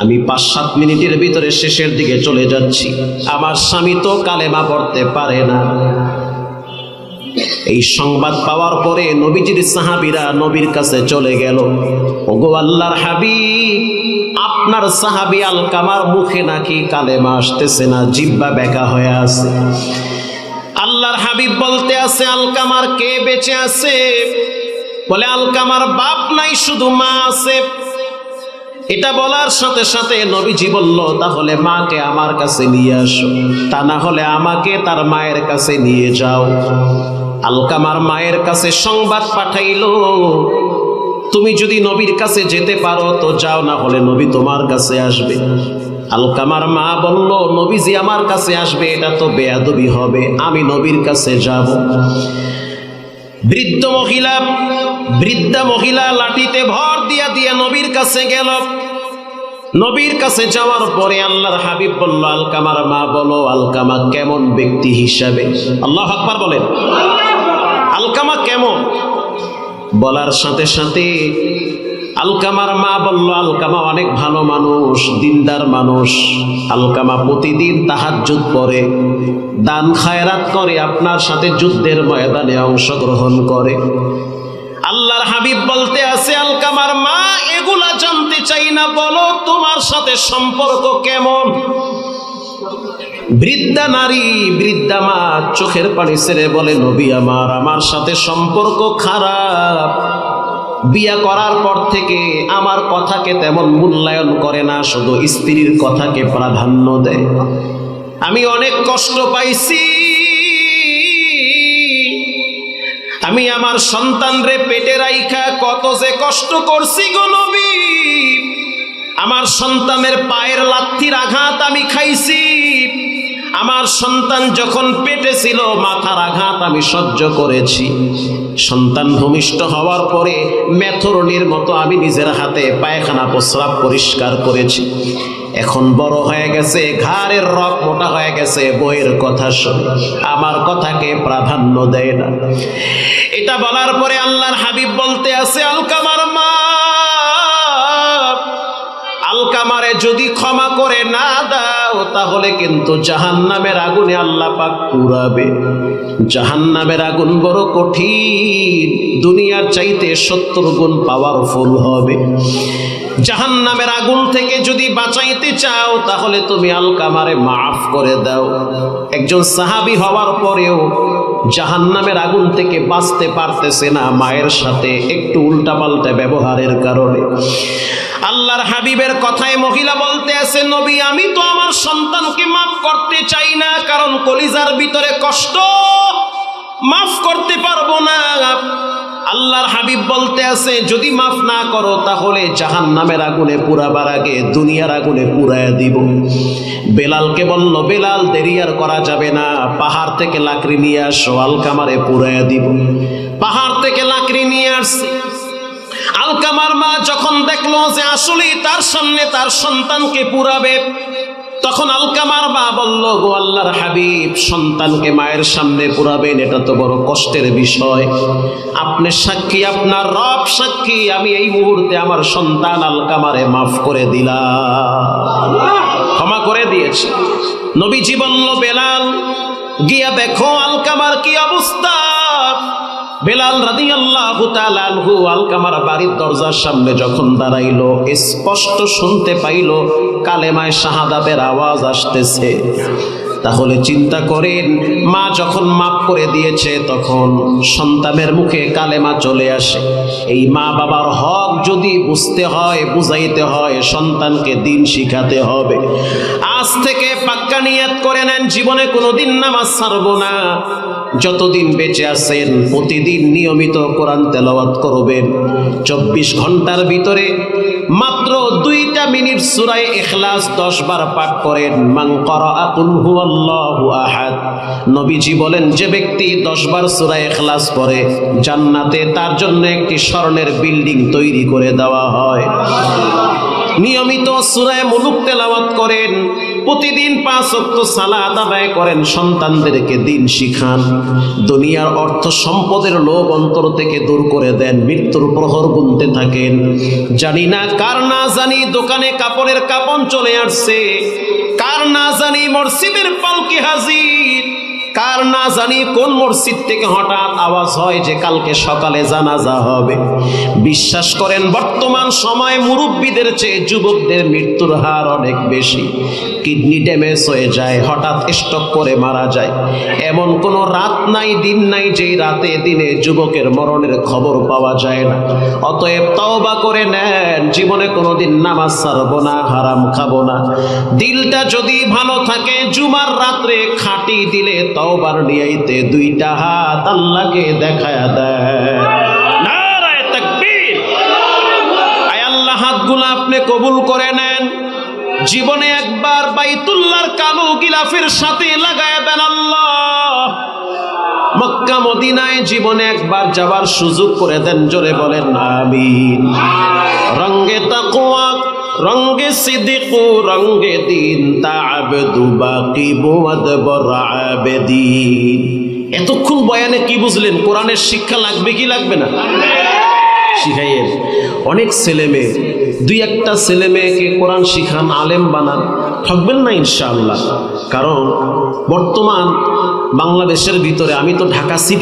আমি 5-7 মিনিটের ভিতরে শেষের দিকে চলে যাচ্ছি, আমার স্বামী তো কালেমা পড়তে পারে না। এই সংবাদ পাওয়ার পরে নবীজির সাহাবীরা নবীর কাছে চলে গেল। ওগো আল্লাহর হাবিব, আপনার সাহাবী আলকামার মুখে নাকি কালেমা আসতেছে না, জিহ্বা বেঁকা হয়ে আছে। আল্লাহর হাবিব বলতে আছে, আলকামার কে বেঁচে আছে? বলে আলকামার বাপ নাই, শুধু মা আছে। এটা বলার সাথে সাথে নবীজি বলল, তাহলে মাকে আমার কাছে নিয়ে আসো, তা না হলে আমাকে তার মায়ের কাছে নিয়ে যাও। আলকামার মায়ের কাছে সংবাদ পাঠাইলো, তুমি যদি নবীর কাছে যেতে পারো তো যাও, না হলে নবী তোমার কাছে আসবে। আলকামার মা বলল, নবীজি আমার কাছে আসবে এটা তো বেয়াদবি হবে, আমি নবীর কাছে যাব। বৃদ্ধা মহিলা লাঠিতে ভর দিয়া দিয়া নবীর কাছে গেল। নবীর কাছে যাওয়ার পরে আল্লাহর হাবিব বলল, আলকামার মা বলো, আলকামা কেমন ব্যক্তি হিসাবে? আল্লাহু আকবার বলেন। আলকামা কেমন? বলার সাথে সাথে আলকামার মা বলল, আলকামা অনেক ভালো মানুষ, দিনদার মানুষ। আলকামা প্রতিদিন তাহাজ্জুদ পড়ে, দান খায়রাত করে, আপনার সাথে যুদ্ধের ময়দানে অংশগ্রহণ করে। আল্লাহর হাবিব বলতে আছে, আলকামার মা এগুলা জানতে চাই না, বলো তোমার সাথে সম্পর্ক কেমন? বৃদ্ধা নারী, বৃদ্ধা মা চোখের পানি ছেড়ে বলে, নবী আমার সাথে সম্পর্ক খারাপ। বিয়া করার পর থেকে আমার কথাকে তেমন মূল্যায়ন করে না, শুধু স্ত্রীর কথাকে প্রাধান্য দেয়। আমি অনেক কষ্ট পাইছি, আমি আমার সন্তানরে পেটে রাইখা কত যে কষ্ট করছি গো নবী। আমার সন্তানের পায়ের লাথির আঘাত আমি খাইছি, আমার সন্তান যখন পেটে ছিল মাথার আঘাত আমি সহ্য করেছি। সন্তান ভূমিষ্ঠ হওয়ার পরে মেথরনির মতো আমি নিজের হাতে পায়খানা প্রস্রাব পরিষ্কার করেছি। এখন বড় হয়ে গেছে, ঘাড়ের রক মোটা হয়ে গেছে, বইয়ের কথা শুনে আমার কথাকে প্রাধান্য দেয় না। এটা বলার পরে আল্লাহর হাবিব বলতে আছে, আলকামার মা, আলকামারে যদি ক্ষমা করে না দাও তাহলে কিন্তু জাহান্নামের আগুনে আল্লাহ পাক পুরাবে। জাহান্নামের আগুন বড় কঠিন, দুনিয়ার চাইতে 70 গুণ পাওয়ারফুল হবে। জাহান্নামের আগুন থেকে যদি বাঁচাইতে চাও তাহলে তুমি আলকামারে মাফ করে দাও। একজন সাহাবী হওয়ার পরেও জাহান্নামের আগুন থেকে বাঁচতে পারতেছে না, মায়ের সাথে একটু উল্টাপাল্টা ব্যবহারের কারণে। আল্লাহর হাবিবের কথায় মহিলা বলতে আছে, নবী আমি তো আমার সন্তানকে মাফ করতে চাই না, কারণ কলিজার ভিতরে কষ্ট, মাফ করতে পারবো না। আল্লাহর হাবিব বলতে আছে, যদি মাফ না করো তাহলে জাহান্নামের আগুনে পুরাবার আগে দুনিয়ার আগুনে পুরায়া দিব। বেলালকে বলল, বেলাল দেরি আর করা যাবে না, পাহাড় থেকে লাকড়ি নিয়ে আসো, আলকামারে পুরায়া দিব। পাহাড় থেকে লাকড়ি নিয়ে আসছে। আলকামার মা যখন দেখলো যে আসলেই তার সামনে তার সন্তানকে পুরাবে, তখন আলকামার মা বলল, গো আল্লাহর হাবিব, সন্তানকে মায়ের সামনে পুরাবেন, এটা তো বড় কষ্টের বিষয়। আপনি সাক্ষী, আপনার রব সাক্ষী, আমি এই মুহূর্তে আমার সন্তান আলকামারে মাফ করে দিলাম, ক্ষমা করে দিয়েছে। নবীজি বলল, বেলাল গিয়া দেখো আলকামার কি অবস্থা। বেলাল রাদিয়াল্লাহু তাআলা আনহু আলকামার বাড়ির দরজার সামনে যখন দাঁড়াইলো, স্পষ্ট শুনতে পাইল কালেমায়ে শাহাদাতের আওয়াজ আসতেছে। তাহলে চিন্তা করেন, মা যখন মাফ করে দিয়েছে তখন সন্তানের মুখে কালেমা চলে আসে। এই মা বাবার হক যদি বুঝতে হয়, বুঝাইতে হয়, সন্তানকে দিন শিখাতে হবে। আজ থেকে পাক্কা নিয়ত করে নেন, জীবনে কোনোদিন নামাজ ছাড়বো না। যতদিন বেঁচে আছেন প্রতিদিন নিয়মিত কোরআন তেলাওয়াত করবেন। 24 ঘন্টার ভিতরে মাত্র 2 মিনিট সূরা ইখলাস 10 বার পাঠ করেন। মান ক্বারাআ কুল হুয়াল্লাহু আহাদ, নবীজি বলেন, যে ব্যক্তি 10 বার সূরা ইখলাস পড়ে, জান্নাতে তার জন্য একটি স্বর্ণের বিল্ডিং তৈরি করে দেওয়া হয়। নিয়মিত সূরা মুলুক তেলাওয়াত করেন, প্রতিদিন 5 ওয়াক্ত সালাত আদায় করেন, সন্তানদেরকে দিন শিখান। দুনিয়ার অর্থ সম্পদের লোভ অন্তর থেকে দূর করে দেন, মৃত্যুর প্রহর গুনতে থাকেন। জানি না কার না জানি দোকানে কাপড়ের কাপন চলে আসছে, কার না জানি মসজিদের পালকি হাজির, কার না জানি কোন মসজিদ থেকে হঠাৎ আওয়াজ হয় যে কালকে সকালে জানাজা হবে। বিশ্বাস করেন, বর্তমান সময়ে মুরব্বীদের চেয়ে যুবকদের মৃত্যুর হার অনেক বেশি। কিডনি ড্যামেজ হয়ে যায়, হঠাৎ স্ট্রোক করে মারা যায়। এমন কোনো রাত নাই, দিন নাই যেই রাতে দিনে যুবকের মরণের খবর পাওয়া যায় না। অতএব তওবা করে নেন, জীবনে কোনোদিন নামাজ ছাড়বো না, হারাম খাবো না। দিলটা যদি ভালো থাকে, জুমার রাত্রে খাঁটি দিলে তওবার নিয়াইতে 2টা হাত আল্লাহকে দেখায়া দেয়। নারায়ে তাকবীর। আয় আল্লাহ, হাতগুলো আপনি কবুল করে নেন। জীবনে একবার বাইতুল্লাহর কালো গিলাফের সাথে লাগায় দেন আল্লাহ। মক্কা মদিনায় জীবনে একবার যাবার সুযোগ করে দেন, জোরে বলেন আমিন। রঙ্গে তাকওয়া, রঙ্গে সিদ্দিক, রঙ্গে দিন, তা'আবদু বাকি বুআদবর আবেদিন। এতক্ষণ বয়ানে কি বুঝলেন? কোরআনের শিক্ষা লাগবে কি লাগবে না? শিখাইয়েন। অনেক ছেলে মেয়ে, 2-1টা ছেলে মেয়েকে কোরআন শিখান, আলেম বানান, ঠকবেন না ইনশাআল্লাহ। কারণ বর্তমান বাংলাদেশের ভিতরে, আমি তো ঢাকা সিটি